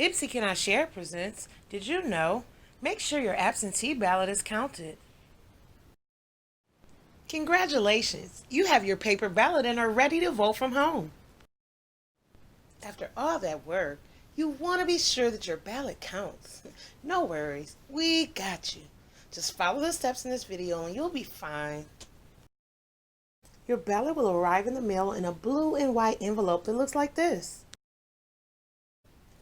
Ipsy Can I Share presents Did You Know? Make sure your absentee ballot is counted. Congratulations! You have your paper ballot and are ready to vote from home. After all that work, you want to be sure that your ballot counts. No worries, we got you. Just follow the steps in this video and you'll be fine. Your ballot will arrive in the mail in a blue and white envelope that looks like this.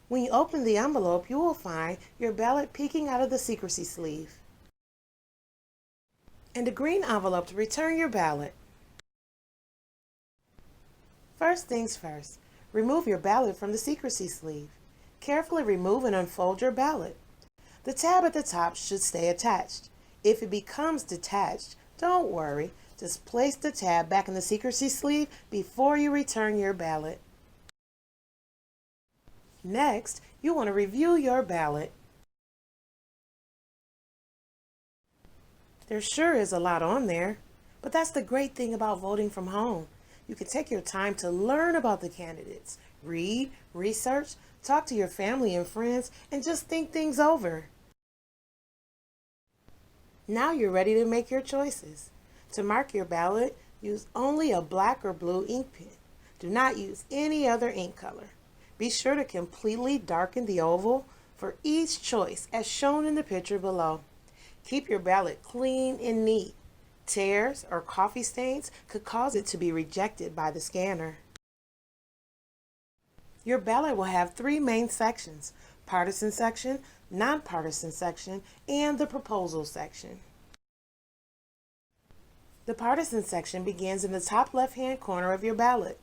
When you open the envelope, you will find your ballot peeking out of the secrecy sleeve and a green envelope to return your ballot. First things first, remove your ballot from the secrecy sleeve. Carefully remove and unfold your ballot. The tab at the top should stay attached. If it becomes detached, don't worry. Just place the tab back in the secrecy sleeve before you return your ballot. Next, you want to review your ballot. There sure is a lot on there, but that's the great thing about voting from home. You can take your time to learn about the candidates, read, research, talk to your family and friends, and just think things over. Now you're ready to make your choices. To mark your ballot, use only a black or blue ink pen. Do not use any other ink color. Be sure to completely darken the oval for each choice as shown in the picture below. Keep your ballot clean and neat. Tears or coffee stains could cause it to be rejected by the scanner. Your ballot will have three main sections: partisan section, nonpartisan section, and the proposal section. The partisan section begins in the top left-hand corner of your ballot.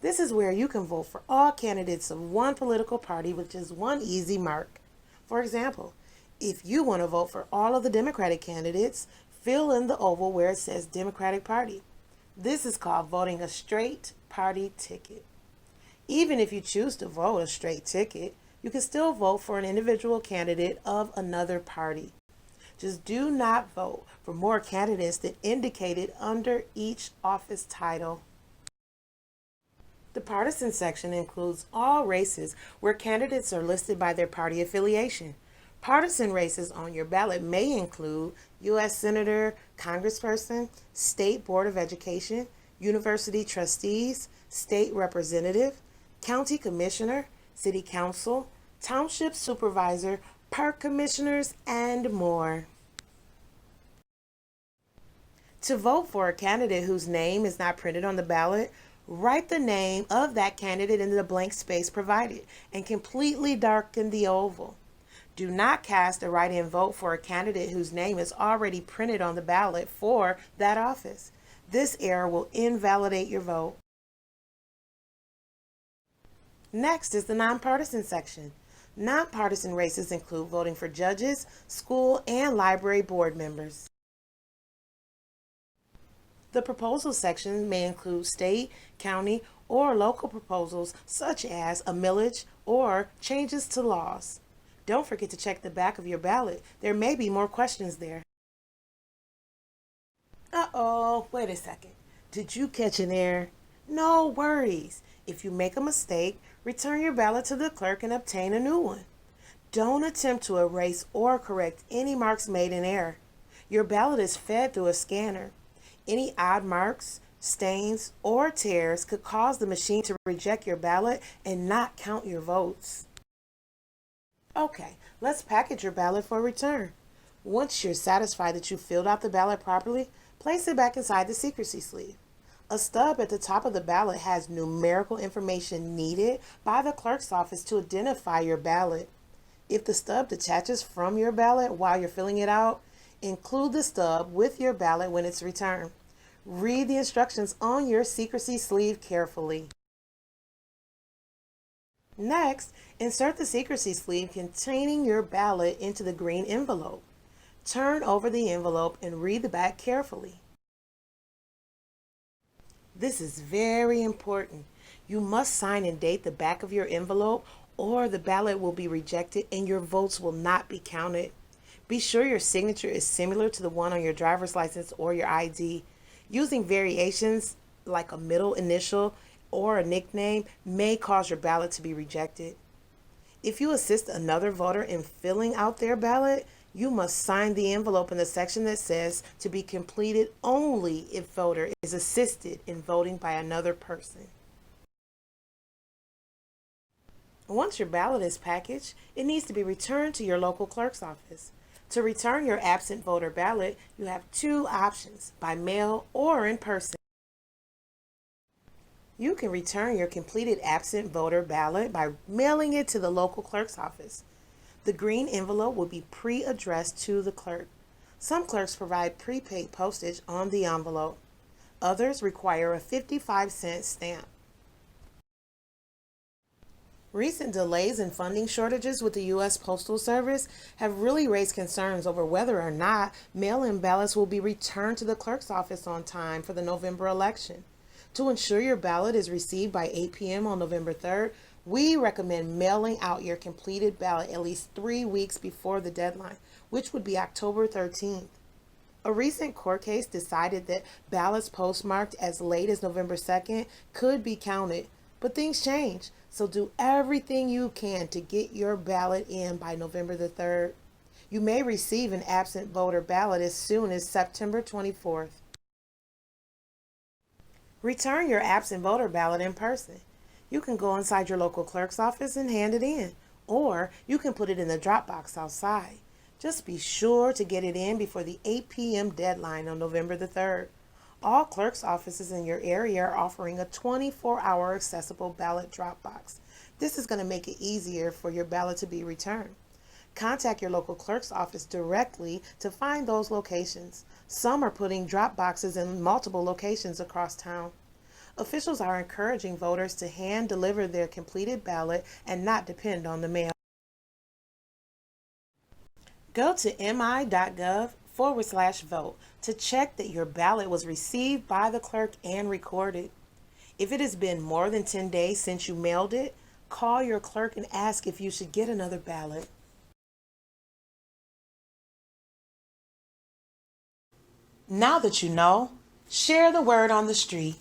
This is where you can vote for all candidates of one political party, which is one easy mark. For example, if you want to vote for all of the Democratic candidates, fill in the oval where it says Democratic Party. This is called voting a straight party ticket. Even if you choose to vote a straight ticket, you can still vote for an individual candidate of another party. Just do not vote for more candidates than indicated under each office title. The partisan section includes all races where candidates are listed by their party affiliation. Partisan races on your ballot may include U.S. Senator, Congressperson, State Board of Education, University Trustees, State Representative, County Commissioner, City Council, Township Supervisor, Park Commissioners, and more. To vote for a candidate whose name is not printed on the ballot, write the name of that candidate in the blank space provided and completely darken the oval. Do not cast a write-in vote for a candidate whose name is already printed on the ballot for that office. This error will invalidate your vote. Next is the nonpartisan section. Nonpartisan races include voting for judges, school, and library board members. The proposal section may include state, county, or local proposals such as a millage or changes to laws. Don't forget to check the back of your ballot. There may be more questions there. Uh-oh, wait a second. Did you catch an error? No worries. If you make a mistake, return your ballot to the clerk and obtain a new one. Don't attempt to erase or correct any marks made in error. Your ballot is fed through a scanner. Any odd marks, stains, or tears could cause the machine to reject your ballot and not count your votes. Okay, let's package your ballot for return. Once you're satisfied that you filled out the ballot properly, place it back inside the secrecy sleeve. A stub at the top of the ballot has numerical information needed by the clerk's office to identify your ballot. If the stub detaches from your ballot while you're filling it out, include the stub with your ballot when it's returned. Read the instructions on your secrecy sleeve carefully. Next, insert the secrecy sleeve containing your ballot into the green envelope. Turn over the envelope and read the back carefully. This is very important. You must sign and date the back of your envelope or the ballot will be rejected and your votes will not be counted. Be sure your signature is similar to the one on your driver's license or your ID. Using variations like a middle initial or a nickname may cause your ballot to be rejected. If you assist another voter in filling out their ballot, you must sign the envelope in the section that says to be completed only if voter is assisted in voting by another person. Once your ballot is packaged, it needs to be returned to your local clerk's office. To return your absent voter ballot, you have two options, by mail or in person. You can return your completed absent voter ballot by mailing it to the local clerk's office. The green envelope will be pre-addressed to the clerk. Some clerks provide prepaid postage on the envelope. Others require a 55-cent stamp. Recent delays and funding shortages with the U.S. Postal Service have really raised concerns over whether or not mail-in ballots will be returned to the clerk's office on time for the November election. To ensure your ballot is received by 8 p.m. on November 3rd, we recommend mailing out your completed ballot at least 3 weeks before the deadline, which would be October 13th. A recent court case decided that ballots postmarked as late as November 2nd could be counted, but things change, so do everything you can to get your ballot in by November the 3rd. You may receive an absent voter ballot as soon as September 24th. Return your absent voter ballot in person. You can go inside your local clerk's office and hand it in, or you can put it in the drop box outside. Just be sure to get it in before the 8 p.m. deadline on November the 3rd. All clerk's offices in your area are offering a 24-hour accessible ballot drop box. This is going to make it easier for your ballot to be returned. Contact your local clerk's office directly to find those locations. Some are putting drop boxes in multiple locations across town. Officials are encouraging voters to hand deliver their completed ballot and not depend on the mail. Go to mi.gov/vote to check that your ballot was received by the clerk and recorded. If it has been more than 10 days since you mailed it, call your clerk and ask if you should get another ballot. Now that you know, share the word on the street.